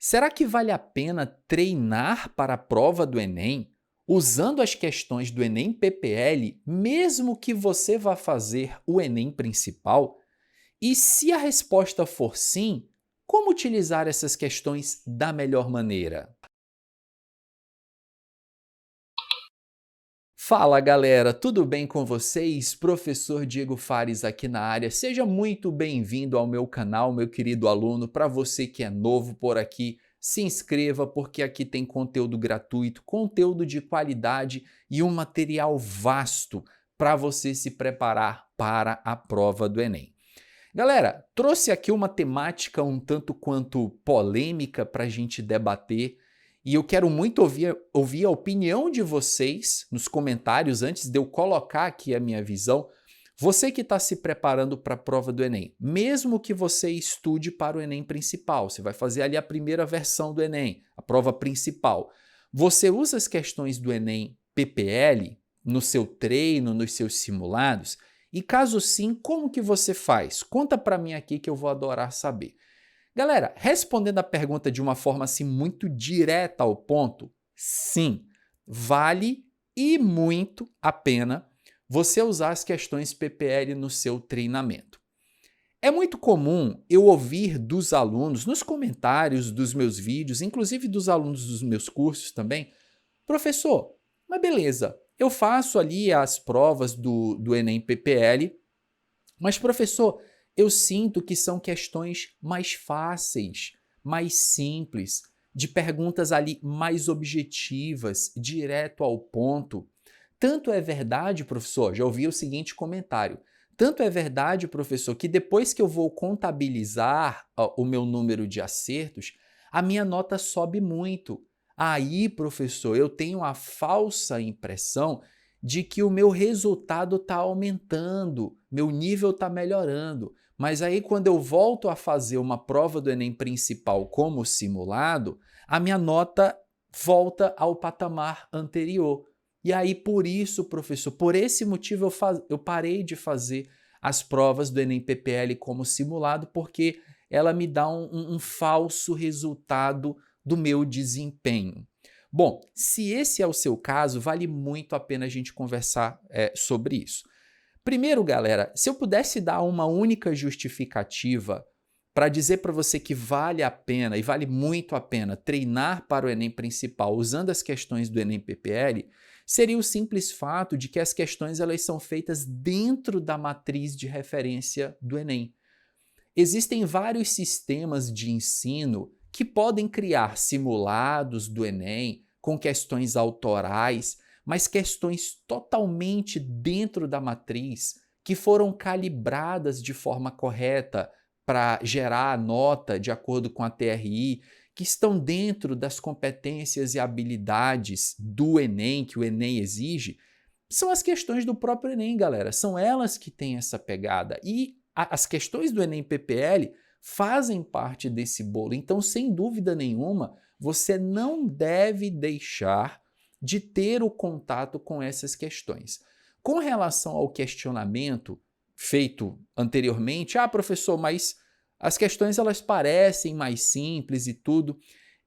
Será que vale a pena treinar para a prova do Enem usando as questões do Enem PPL, mesmo que você vá fazer o Enem principal? E se a resposta for sim, como utilizar essas questões da melhor maneira? Fala galera, tudo bem com vocês? Professor Diego Fares aqui na área. Seja muito bem-vindo ao meu canal, meu querido aluno. Para você que é novo por aqui, se inscreva porque aqui tem conteúdo gratuito, conteúdo de qualidade e um material vasto para você se preparar para a prova do Enem. Galera, trouxe aqui uma temática um tanto quanto polêmica para a gente debater e eu quero muito ouvir a opinião de vocês nos comentários antes de eu colocar aqui a minha visão. Você que está se preparando para a prova do Enem, mesmo que você estude para o Enem principal, você vai fazer ali a primeira versão do Enem, a prova principal. Você usa as questões do Enem PPL no seu treino, nos seus simulados? E caso sim, como que você faz? Conta para mim aqui que eu vou adorar saber. Galera, respondendo a pergunta de uma forma assim muito direta ao ponto, sim, vale e muito a pena você usar as questões PPL no seu treinamento. É muito comum eu ouvir dos alunos, nos comentários dos meus vídeos, inclusive dos alunos dos meus cursos também, professor, mas beleza, eu faço ali as provas do Enem PPL, mas professor, eu sinto que são questões mais fáceis, mais simples, de perguntas ali mais objetivas, direto ao ponto. Tanto é verdade, professor, já ouvi o seguinte comentário. Tanto é verdade, professor, que depois que eu vou contabilizar o meu número de acertos, a minha nota sobe muito. Aí, professor, eu tenho a falsa impressão de que o meu resultado está aumentando, meu nível está melhorando. Mas aí, quando eu volto a fazer uma prova do Enem principal como simulado, a minha nota volta ao patamar anterior. E aí, por isso, professor, por esse motivo eu parei de fazer as provas do Enem PPL como simulado, porque ela me dá um falso resultado do meu desempenho. Bom, se esse é o seu caso, vale muito a pena a gente conversar sobre isso. Primeiro, galera, se eu pudesse dar uma única justificativa para dizer para você que vale a pena e vale muito a pena treinar para o Enem principal usando as questões do Enem PPL, seria o simples fato de que as questões elas são feitas dentro da matriz de referência do Enem. Existem vários sistemas de ensino que podem criar simulados do Enem com questões autorais, mas questões totalmente dentro da matriz, que foram calibradas de forma correta para gerar a nota de acordo com a TRI, que estão dentro das competências e habilidades do Enem, que o Enem exige, são as questões do próprio Enem, galera. São elas que têm essa pegada. E as questões do Enem PPL fazem parte desse bolo. Então, sem dúvida nenhuma, você não deve deixar de ter o contato com essas questões. Com relação ao questionamento feito anteriormente, professor, mas as questões elas parecem mais simples e tudo.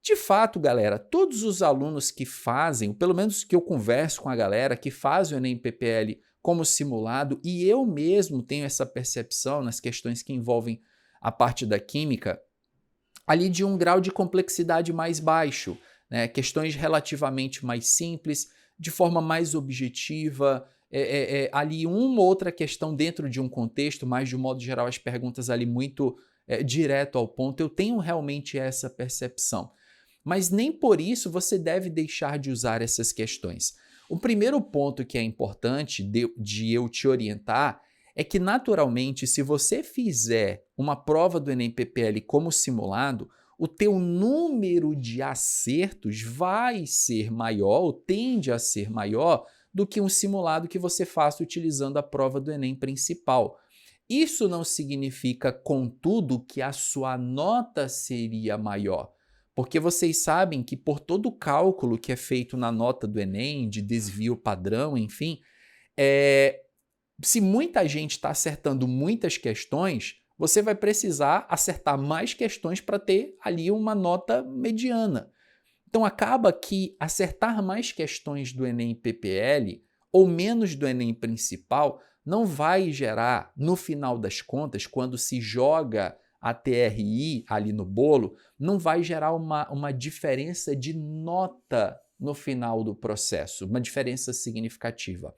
De fato, galera, todos os alunos que fazem, pelo menos que eu converso com a galera que faz o Enem PPL como simulado, e eu mesmo tenho essa percepção nas questões que envolvem a parte da química, ali de um grau de complexidade mais baixo, né? Questões relativamente mais simples, de forma mais objetiva, ali uma ou outra questão dentro de um contexto, mas de um modo geral as perguntas ali muito direto ao ponto, eu tenho realmente essa percepção. Mas nem por isso você deve deixar de usar essas questões. O primeiro ponto que é importante de eu te orientar é que, naturalmente, se você fizer uma prova do Enem PPL como simulado, o teu número de acertos vai ser maior, ou tende a ser maior, do que um simulado que você faça utilizando a prova do Enem principal. Isso não significa, contudo, que a sua nota seria maior. Porque vocês sabem que por todo o cálculo que é feito na nota do Enem, de desvio padrão, enfim, se muita gente está acertando muitas questões, você vai precisar acertar mais questões para ter ali uma nota mediana. Então acaba que acertar mais questões do Enem PPL ou menos do Enem principal não vai gerar, no final das contas, quando se joga a TRI ali no bolo, não vai gerar uma diferença de nota no final do processo, uma diferença significativa.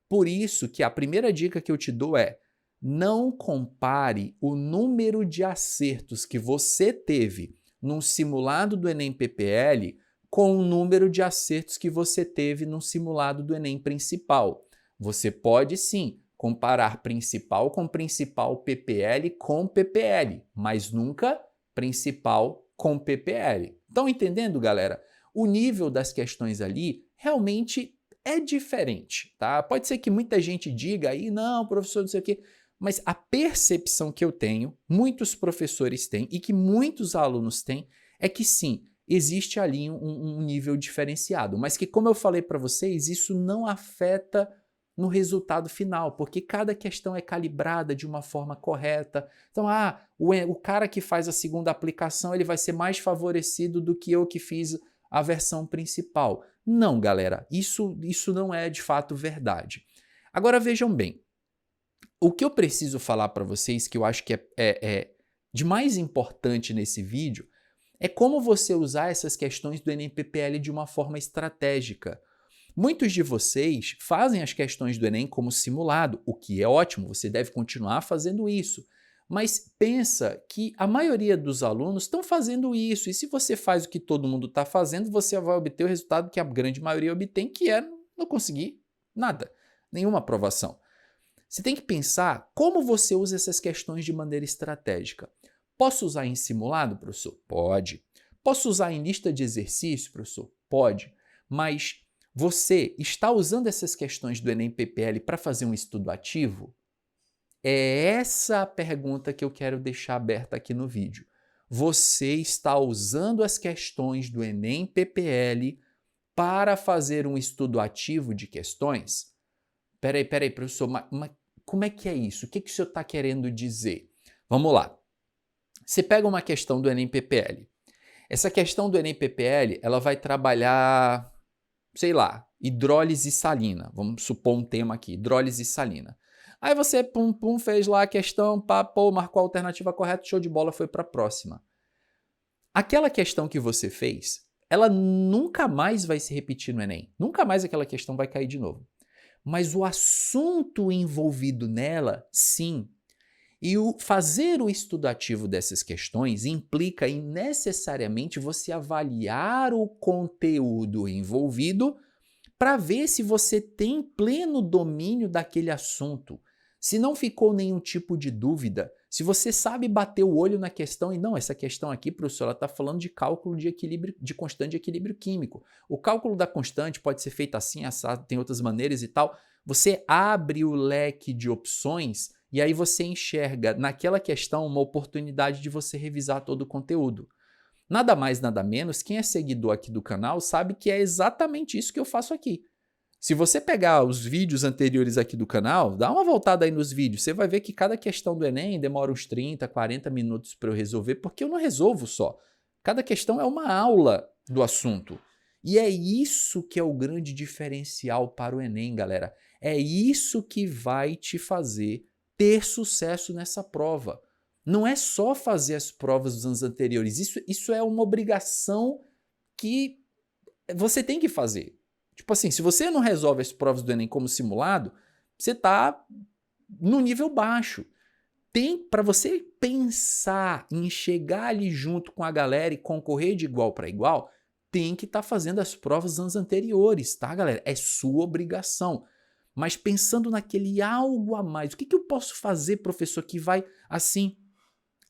Por isso que a primeira dica que eu te dou é: não compare o número de acertos que você teve num simulado do Enem PPL com o número de acertos que você teve num simulado do Enem principal. Você pode sim comparar principal com principal, PPL com PPL, mas nunca principal com PPL. Estão entendendo, galera? O nível das questões ali realmente é diferente, tá? Pode ser que muita gente diga aí, não, professor, não sei o quê, mas a percepção que eu tenho, muitos professores têm e que muitos alunos têm, é que sim, existe ali um nível diferenciado, mas que, como eu falei para vocês, isso não afeta no resultado final, porque cada questão é calibrada de uma forma correta. Então, o cara que faz a segunda aplicação, ele vai ser mais favorecido do que eu que fiz a versão principal. Não, galera, isso não é de fato verdade. Agora vejam bem, o que eu preciso falar para vocês, que eu acho que é de mais importante nesse vídeo, é como você usar essas questões do Enem PPL de uma forma estratégica. Muitos de vocês fazem as questões do Enem como simulado, o que é ótimo, você deve continuar fazendo isso. Mas pensa que a maioria dos alunos estão fazendo isso, e se você faz o que todo mundo está fazendo, você vai obter o resultado que a grande maioria obtém, que é não conseguir nada, nenhuma aprovação. Você tem que pensar como você usa essas questões de maneira estratégica. Posso usar em simulado, professor? Pode. Posso usar em lista de exercício, professor? Pode. Mas você está usando essas questões do Enem PPL para fazer um estudo ativo? É essa a pergunta que eu quero deixar aberta aqui no vídeo. Você está usando as questões do Enem PPL para fazer um estudo ativo de questões? Peraí, professor, mas como é que é isso? O que o senhor está querendo dizer? Vamos lá. Você pega uma questão do Enem PPL. Essa questão do Enem PPL, ela vai trabalhar, sei lá, hidrólise salina. Vamos supor um tema aqui, hidrólise salina. Aí você, fez lá a questão, marcou a alternativa correta, show de bola, foi para a próxima. Aquela questão que você fez, ela nunca mais vai se repetir no Enem. Nunca mais aquela questão vai cair de novo. Mas o assunto envolvido nela, sim. E fazer o estudo ativo dessas questões implica em necessariamente você avaliar o conteúdo envolvido para ver se você tem pleno domínio daquele assunto, se não ficou nenhum tipo de dúvida, se você sabe bater o olho na questão e não, essa questão aqui, professor, ela está falando de cálculo de equilíbrio, de constante de equilíbrio químico. O cálculo da constante pode ser feito assim, assado, tem outras maneiras e tal. Você abre o leque de opções e aí você enxerga naquela questão uma oportunidade de você revisar todo o conteúdo. Nada mais, nada menos, quem é seguidor aqui do canal sabe que é exatamente isso que eu faço aqui. Se você pegar os vídeos anteriores aqui do canal, dá uma voltada aí nos vídeos, você vai ver que cada questão do Enem demora uns 30, 40 minutos para eu resolver, porque eu não resolvo só. Cada questão é uma aula do assunto. E é isso que é o grande diferencial para o Enem, galera. É isso que vai te fazer ter sucesso nessa prova. Não é só fazer as provas dos anos anteriores, isso é uma obrigação que você tem que fazer. Tipo assim, se você não resolve as provas do Enem como simulado, você está no nível baixo. Tem para você pensar em chegar ali junto com a galera e concorrer de igual para igual, tem que estar fazendo as provas dos anos anteriores, tá, galera? É sua obrigação. Mas pensando naquele algo a mais, o que eu posso fazer, professor, que vai, assim,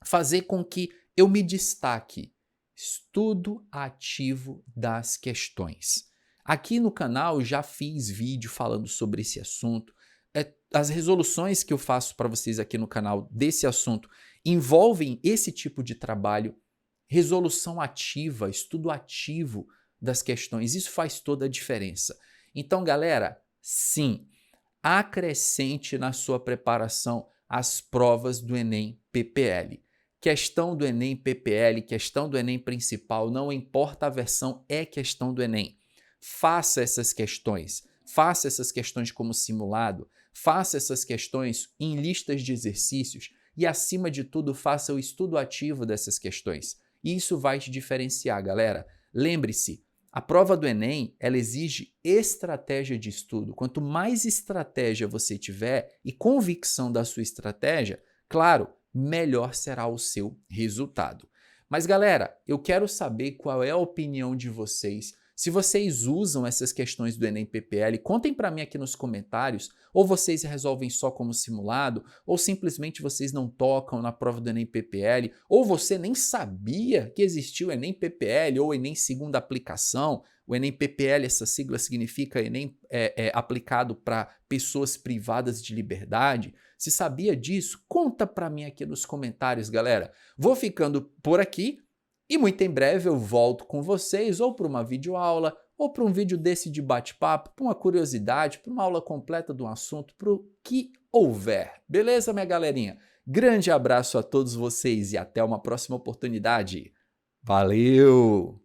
fazer com que eu me destaque? Estudo ativo das questões. Aqui no canal eu já fiz vídeo falando sobre esse assunto. As resoluções que eu faço para vocês aqui no canal desse assunto envolvem esse tipo de trabalho, resolução ativa, estudo ativo das questões. Isso faz toda a diferença. Então, galera, sim, acrescente na sua preparação as provas do Enem PPL. Questão do Enem PPL, questão do Enem principal, não importa a versão, é questão do Enem. Faça essas questões como simulado, faça essas questões em listas de exercícios e, acima de tudo, faça o estudo ativo dessas questões. E isso vai te diferenciar, galera. Lembre-se, a prova do Enem, ela exige estratégia de estudo. Quanto mais estratégia você tiver e convicção da sua estratégia, claro, melhor será o seu resultado. Mas, galera, eu quero saber qual é a opinião de vocês. Se vocês usam essas questões do Enem PPL, contem para mim aqui nos comentários, ou vocês resolvem só como simulado, ou simplesmente vocês não tocam na prova do Enem PPL, ou você nem sabia que existia o Enem PPL ou Enem segunda aplicação. O Enem PPL, essa sigla significa Enem aplicado para pessoas privadas de liberdade. Se sabia disso, conta para mim aqui nos comentários, galera. Vou ficando por aqui. E muito em breve eu volto com vocês ou para uma videoaula, ou para um vídeo desse de bate-papo, para uma curiosidade, para uma aula completa de um assunto, para o que houver. Beleza, minha galerinha? Grande abraço a todos vocês e até uma próxima oportunidade. Valeu!